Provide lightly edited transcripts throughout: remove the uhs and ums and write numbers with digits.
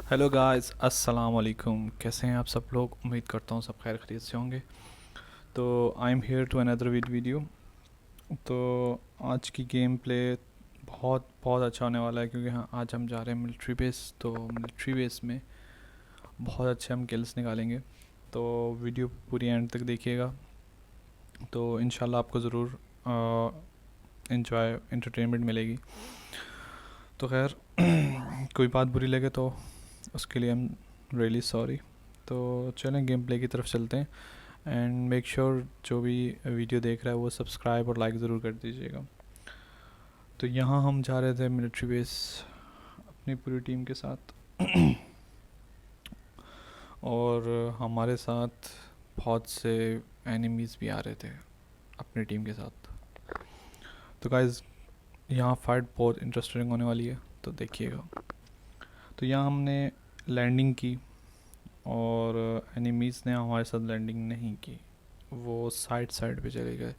Hello guys, अस्सलाम वालेकुम। कैसे हैं आप सब लोग? उम्मीद करता हूँ सब खैर खैरियत से होंगे। तो I am here to another video. तो आज की गेम प्ले बहुत बहुत अच्छा होने वाला है, क्योंकि हाँ, आज हम जा रहे हैं मिलिट्री बेस। तो मिलिट्री बेस में बहुत अच्छे हम किल्स निकालेंगे। तो वीडियो पूरी एंड तक देखिएगा, तो इंशाल्लाह आपको ज़रूर इंजॉय एंटरटेनमेंट मिलेगी। तो खैर कोई बात बुरी लगे तो उसके लिए हम रियली सॉरी। तो चलें गेम प्ले की तरफ चलते हैं। एंड मेक श्योर जो भी वीडियो देख रहा है वो सब्सक्राइब और लाइक ज़रूर कर दीजिएगा। तो यहाँ हम जा रहे थे मिलिट्री बेस अपनी पूरी टीम के साथ और हमारे साथ बहुत से एनिमीज़ भी आ रहे थे अपनी टीम के साथ। तो गाइज़, यहाँ फाइट बहुत इंटरेस्टिंग होने वाली है, तो देखिएगा। तो यहाँ हमने लैंडिंग की और एनिमीज़ ने हमारे साथ लैंडिंग नहीं की, वो साइड पे चले गए।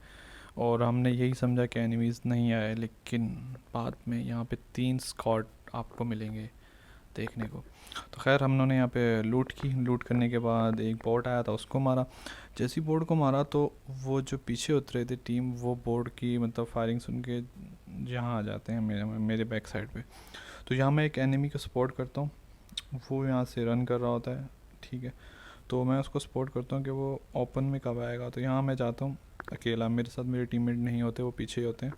और हमने यही समझा कि एनिमीज़ नहीं आए, लेकिन बाद में यहाँ पे 3 स्क्वाड आपको मिलेंगे देखने को। तो खैर हम लोगों ने यहाँ पे लूट की। लूट करने के बाद एक बोट आया था, उसको मारा। जैसी बोट को मारा तो वो जो पीछे उतरे थे टीम, वो बोट की मतलब फायरिंग सुन के यहाँ आ जाते हैं मेरे बैक साइड पे। तो यहाँ मैं एक एनिमी को सपोर्ट करता हूँ, वो यहाँ से रन कर रहा होता है, ठीक है। तो मैं उसको सपोर्ट करता हूँ कि वो ओपन में कब आएगा। तो यहाँ मैं जाता हूँ अकेला, मेरे साथ मेरे टीममेट नहीं होते, वो पीछे ही होते हैं।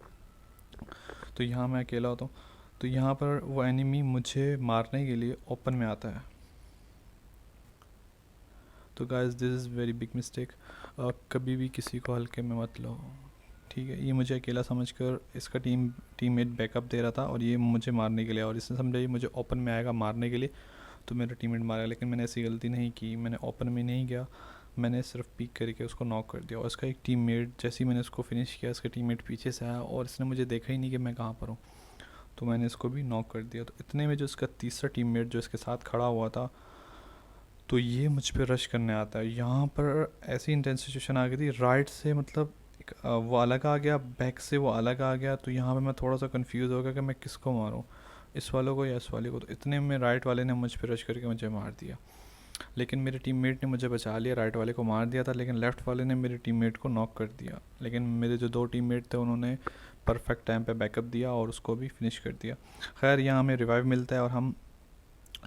तो यहाँ मैं अकेला होता हूँ। तो यहाँ पर वो एनिमी मुझे मारने के लिए ओपन में आता है। तो guys, this is very big mistake. कभी भी किसी को हल्के में मत लो, ठीक है। ये मुझे अकेला समझकर इसका टीममेट बैकअप दे रहा था और ये मुझे मारने के लिए, और इसने समझा ये मुझे ओपन में आएगा मारने के लिए, तो मेरा टीममेट मारेगा। लेकिन मैंने ऐसी गलती नहीं की, मैंने ओपन में नहीं गया, मैंने सिर्फ पीक करके उसको नॉक कर दिया। और इसका एक टीममेट, जैसे ही मैंने उसको फिनिश किया, इसका टीममेट पीछे से आया और इसने मुझे देखा ही नहीं कि मैं कहाँ पर हूँ, तो मैंने इसको भी नॉक कर दिया। तो इतने में जो इसका तीसरा टीममेट जो इसके साथ खड़ा हुआ था, तो ये मुझ पर रश करने आता है। यहाँ पर ऐसी इंटेंस सिचुएशन आ गई थी, राइट से मतलब वो अलग आ गया, बैक से वो अलग आ गया। तो यहाँ पे मैं थोड़ा सा कंफ्यूज हो गया कि मैं किसको मारूँ, इस वालों को या इस वाले को। तो इतने में राइट वाले ने मुझ पर रश करके मुझे मार दिया, लेकिन मेरे टीममेट ने मुझे बचा लिया। राइट वाले को मार दिया था, लेकिन लेफ़्ट वाले ने मेरे टीममेट को नॉक कर दिया। लेकिन मेरे जो 2 टीममेट थे उन्होंने परफेक्ट टाइम पे बैकअप दिया और उसको भी फिनिश कर दिया। खैर यहाँ हमें रिवाइव मिलता है और हम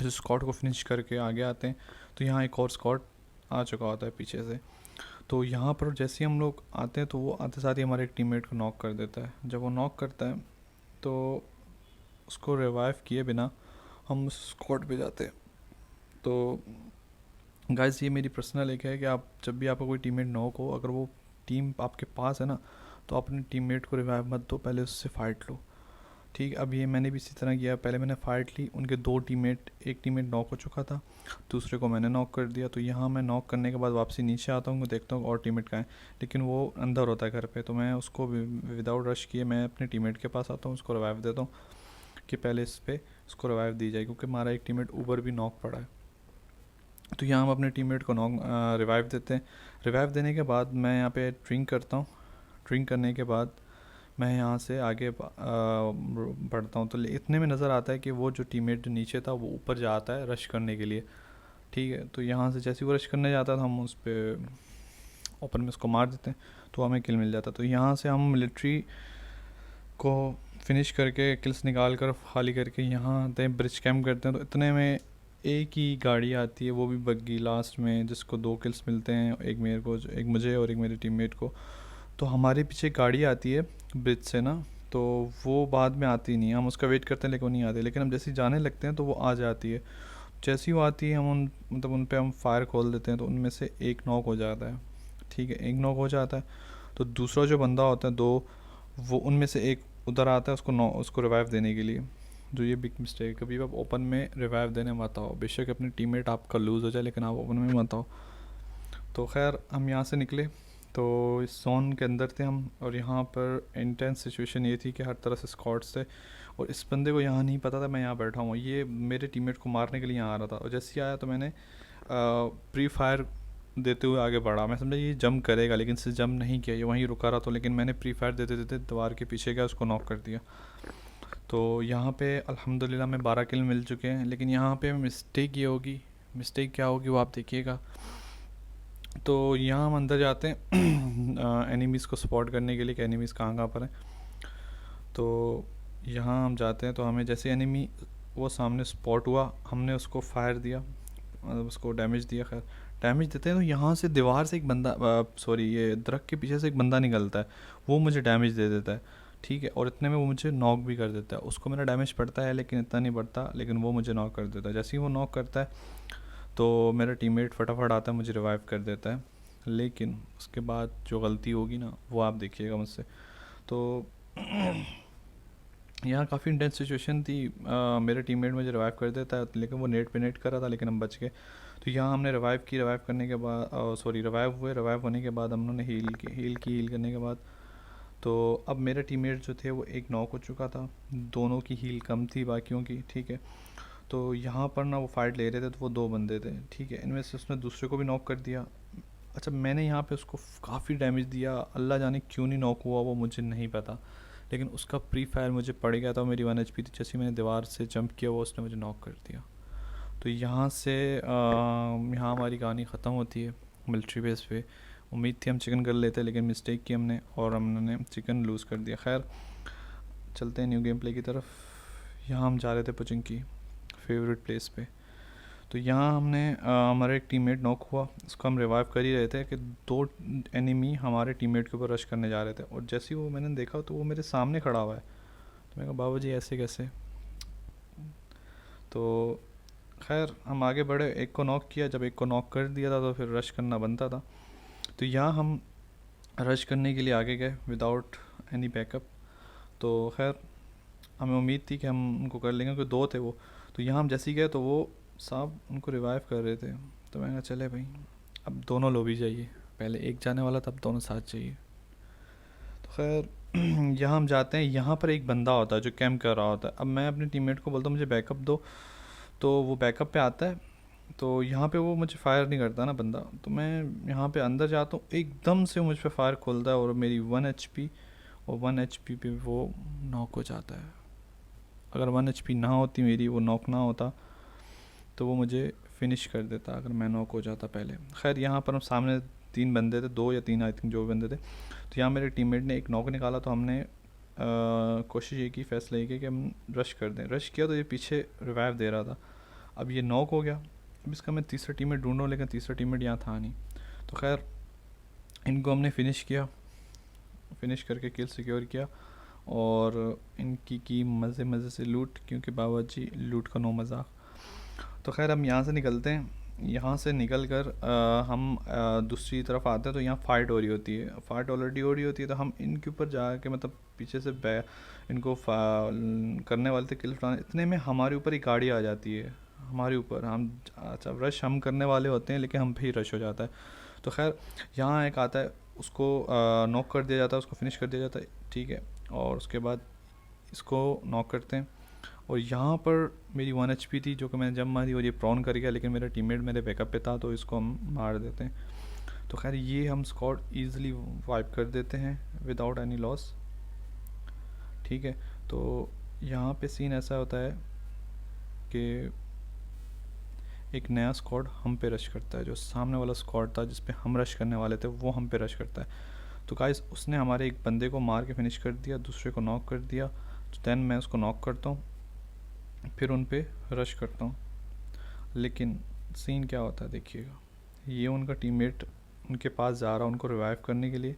इस स्क्वाड को फिनिश करके आगे आते हैं। तो यहाँ एक और स्क्वाड आ चुका होता है पीछे से। तो यहाँ पर जैसे ही हम लोग आते हैं, तो वो आते साथ ही हमारे एक टीममेट को नॉक कर देता है। जब वो नॉक करता है तो उसको रिवाइव किए बिना हम उस स्क्वाड पे जाते हैं। तो गाइस, ये मेरी पर्सनल एक है कि आप जब भी आपका कोई टीममेट नॉक हो, अगर वो टीम आपके पास है ना, तो अपने टीममेट को रिवाइव मत दो, पहले उससे फ़ाइट लो, ठीक है। अब ये मैंने भी इसी तरह किया, पहले मैंने फ़ाइट ली। उनके 2 टीममेट, एक टीममेट नॉक हो चुका था, दूसरे को मैंने नॉक कर दिया। तो यहाँ मैं नॉक करने के बाद वापसी नीचे आता हूँ, देखता हूँ और टीममेट कहाँ है, लेकिन वो अंदर होता है घर पे। तो मैं उसको विदाउट रश किए मैं अपने टीममेट के पास आता हूँ, उसको रिवाइव देता हूँ कि पहले इस पर उसको रिवाइव दी जाए, क्योंकि हमारा एक टीममेट ऊपर भी नॉक पड़ा है। तो यहाँ हम अपने टीममेट को नॉक रिवाइव देते हैं। रिवाइव देने के बाद मैं यहाँ पे ड्रिंक करता हूँ। ड्रिंक करने के बाद मैं यहाँ से आगे बढ़ता हूँ। तो इतने में नज़र आता है कि वो जो टीममेट जो नीचे था वो ऊपर जाता है रश करने के लिए, ठीक है। तो यहाँ से जैसे ही वो रश करने जाता था, हम उस पर ओपन में उसको मार देते हैं, तो हमें किल मिल जाता। तो यहाँ से हम मिलिट्री को फिनिश करके किल्स निकाल कर खाली करके यहाँ आते हैं, ब्रिज कैम्प करते हैं। तो इतने में एक ही गाड़ी आती है, वो भी बग्गी लास्ट में, जिसको 2 किल्स मिलते हैं, एक मेरे को, एक मुझे और एक मेरे टीममेट को। तो हमारे पीछे गाड़ी आती है ब्रिज से ना, तो वो बाद में आती नहीं है, हम उसका वेट करते हैं लेकिन वो नहीं आती। लेकिन हम जैसे ही जाने लगते हैं तो वो आ जाती है। जैसे ही वो आती है, हम उन पे हम फायर खोल देते हैं। तो उनमें से एक नॉक हो जाता है, ठीक है, एक नॉक हो जाता है। तो दूसरा जो बंदा होता है 2, वो उनमें से एक उधर आता है उसको रिवाइव देने के लिए। जो ये बिग मिस्टेक है, कभी आप ओपन में रिवाइव देने मत आओ। बेशक अपनी टीममेट आपका लूज़ हो जाए, लेकिन आप ओपन में मत आओ। तो खैर हम यहाँ से निकले, तो इस जोन के अंदर थे हम, और यहाँ पर इंटेंस सिचुएशन ये थी कि हर तरह से स्क्वाड्स थे, और इस बंदे को यहाँ नहीं पता था मैं यहाँ बैठा हूँ। ये मेरे टीममेट को मारने के लिए यहाँ आ रहा था, और जैसे ही आया तो मैंने प्री फायर देते हुए आगे बढ़ा। मैं समझा ये जंप करेगा, लेकिन इससे जंप नहीं किया, ये वहीं रुका रहा। तो लेकिन मैंने प्री फायर देते देते दीवार के पीछे गया, उसको नॉक कर दिया। तो यहाँ पे अल्हम्दुलिल्लाह में 12 किल मिल चुके हैं, लेकिन यहाँ पे मिस्टेक ये होगी, मिस्टेक क्या होगी वो आप देखिएगा। तो यहाँ हम अंदर जाते हैं एनिमीज़ को स्पॉट करने के लिए कि एनिमीज़ कहाँ कहाँ पर हैं। तो यहाँ हम जाते हैं, तो हमें जैसे एनिमी वो सामने स्पॉट हुआ, हमने उसको फायर दिया, मतलब उसको डैमेज दिया। खैर डैमेज देते हैं तो यहाँ से दीवार से एक बंदा, सॉरी ये दरख्त के पीछे से एक बंदा निकलता है, वो मुझे डैमेज दे देता है, ठीक है। और इतने में वो मुझे नॉक भी कर देता है, उसको मेरा डैमेज पड़ता है लेकिन इतना नहीं पड़ता, लेकिन वो मुझे नॉक कर देता है। जैसे ही वो नॉक करता है तो मेरा टीममेट फटाफट आता है, मुझे रिवाइव कर देता है। लेकिन उसके बाद जो गलती होगी ना वो आप देखिएगा मुझसे। तो यहाँ काफ़ी इंटेंस सिचुएशन थी, मेरे टीममेट मुझे रिवाइव कर देता है, लेकिन वो नेट पे नेट कर रहा था, लेकिन हम बच गए। तो यहाँ हमने रिवाइव की, रिवाइव करने के बाद, सॉरी रिवाइव हुए, रिवाइव होने के बाद हम लोगों ने हील करने के बाद, तो अब मेरे टीममेट जो थे वो एक नॉक हो चुका था, दोनों की हील कम थी बाकियों की, ठीक है। तो यहाँ पर ना वो फाइट ले रहे थे, तो वो दो बंदे थे, ठीक है। इनमें से उसने दूसरे को भी नॉक कर दिया। अच्छा, मैंने यहाँ पे उसको काफ़ी डैमेज दिया, अल्लाह जाने क्यों नहीं नॉक हुआ वो मुझे नहीं पता, लेकिन उसका प्री फायर मुझे पड़ गया था, मेरी 1 HP थी। जैसे मैंने दीवार से जंप किया वो उसने मुझे नॉक कर दिया। तो यहाँ से यहाँ हमारी कहानी ख़त्म होती है मिलिट्री बेस पे। उम्मीद थी हम चिकन कर लेते, लेकिन मिस्टेक की हमने, और हमने चिकन लूज़ कर दिया। खैर चलते हैं न्यू गेम प्ले की तरफ। यहाँ हम जा रहे थे पुचिंग की फेवरेट प्लेस पे। तो यहाँ हमने हमारा एक टीममेट नॉक हुआ, उसको हम रिवाइव कर ही रहे थे कि दो एनिमी हमारे टीममेट के ऊपर रश करने जा रहे थे, और जैसे ही वो मैंने देखा तो वो मेरे सामने खड़ा हुआ है। तो मैं कहा बाबू जी ऐसे कैसे। तो खैर हम आगे बढ़े, एक को नॉक किया, जब एक को नॉक कर दिया था तो फिर रश करना बनता था। तो यहाँ हम रश करने के लिए आगे गए विदाउट एनी बैकअप। तो खैर हमें उम्मीद थी कि हम उनको कर लेंगे, क्योंकि दो थे वो। तो यहाँ हम जैसे ही गए तो वो साहब उनको रिवाइव कर रहे थे। तो मैंने कहा चले भाई, अब दोनों लोबी चाहिए, पहले एक जाने वाला था, अब दोनों साथ चाहिए। तो खैर यहाँ हम जाते हैं, यहाँ पर एक बंदा होता है जो कैम्प कर रहा होता है। अब मैं अपने टीममेट को बोलता हूँ मुझे बैकअप दो, तो वो बैकअप पे आता है। तो यहाँ पे वो मुझे फायर नहीं करता ना बंदा, तो मैं यहाँ पे अंदर जाता हूँ, एकदम से मुझ पे फायर खोलता है और मेरी 1 HP, और 1 HP पे वो नॉक हो जाता है। अगर 1 HP ना होती मेरी, वो नॉक ना होता, तो वो मुझे फिनिश कर देता अगर मैं नॉक हो जाता पहले। खैर यहाँ पर हम सामने 3 बंदे थे, 2 या 3 आई थिंक जो भी बंदे थे। तो यहाँ मेरे टीममेट ने एक नॉक निकाला, तो हमने कोशिश ये की, फैसला ये किया कि हम रश कर दें। रश किया तो ये पीछे रिवाइव दे रहा था, अब ये नॉक हो गया। अब इसका मैं तीसरा टीममेट ढूंढ रहा हूँ, लेकिन तीसरा टीममेट यहाँ था नहीं। तो खैर इनको हमने फिनिश किया, फिनिश करके किल सिक्योर किया, और इनकी की मज़े मज़े से लूट, क्योंकि बाबा जी लूट का नो मज़ाक। तो खैर हम यहाँ से निकलते हैं। यहाँ से निकल कर हम दूसरी तरफ आते हैं, तो यहाँ फ़ाइट हो रही होती है, फ़ाइट ऑलरेडी हो रही होती है। तो हम इनके ऊपर जाके, मतलब पीछे से इनको करने वाले थे किल फलाने, इतने में हमारे ऊपर ही गाड़ी आ जाती है, हमारे ऊपर। हम अच्छा रश हम करने वाले होते हैं, लेकिन हम पे ही रश हो जाता है। तो खैर यहाँ एक आता है, उसको नॉक कर दिया जाता है, उसको फिनिश कर दिया जाता है, ठीक है। और उसके बाद इसको नॉक करते हैं, और यहाँ पर मेरी 1 HP थी जो कि मैंने जब मारी, और ये प्रॉन कर गया, लेकिन मेरा टीममेट मेरे बैकअप पे था, तो इसको हम मार देते हैं। तो खैर ये हम स्क्वाड ईज़िली वाइप कर देते हैं विदाउट एनी लॉस, ठीक है। तो यहाँ पे सीन ऐसा होता है कि एक नया स्क्वाड हम पे रश करता है, जो सामने वाला स्क्वाड था जिस पे हम रश करने वाले थे वो हम पे रश करता है। तो गाइस उसने हमारे एक बंदे को मार के फिनिश कर दिया, दूसरे को नॉक कर दिया। तो दैन मैं उसको नॉक करता हूँ, फिर उन पे रश करता हूँ। लेकिन सीन क्या होता है देखिएगा, ये उनका टीममेट उनके पास जा रहा है उनको रिवाइव करने के लिए,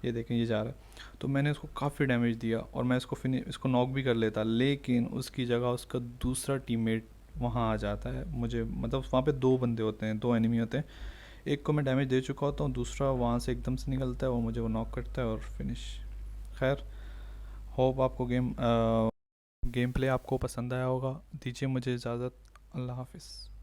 ये देखें ये जा रहा है। तो मैंने उसको काफ़ी डैमेज दिया, और मैं इसको नॉक भी कर लेता, लेकिन उसकी जगह उसका दूसरा टीममेट वहाँ आ जाता है। मुझे मतलब वहाँ पे 2 बंदे होते हैं, 2 एनिमी होते हैं। एक को मैं डैमेज दे चुका होता हूँ, दूसरा वहाँ से एकदम से निकलता है, वो मुझे वो नॉक करता है और फिनिश। खैर होप आपको गेम प्ले आपको पसंद आया होगा। दीजिए मुझे इजाज़त, अल्लाह हाफिज़।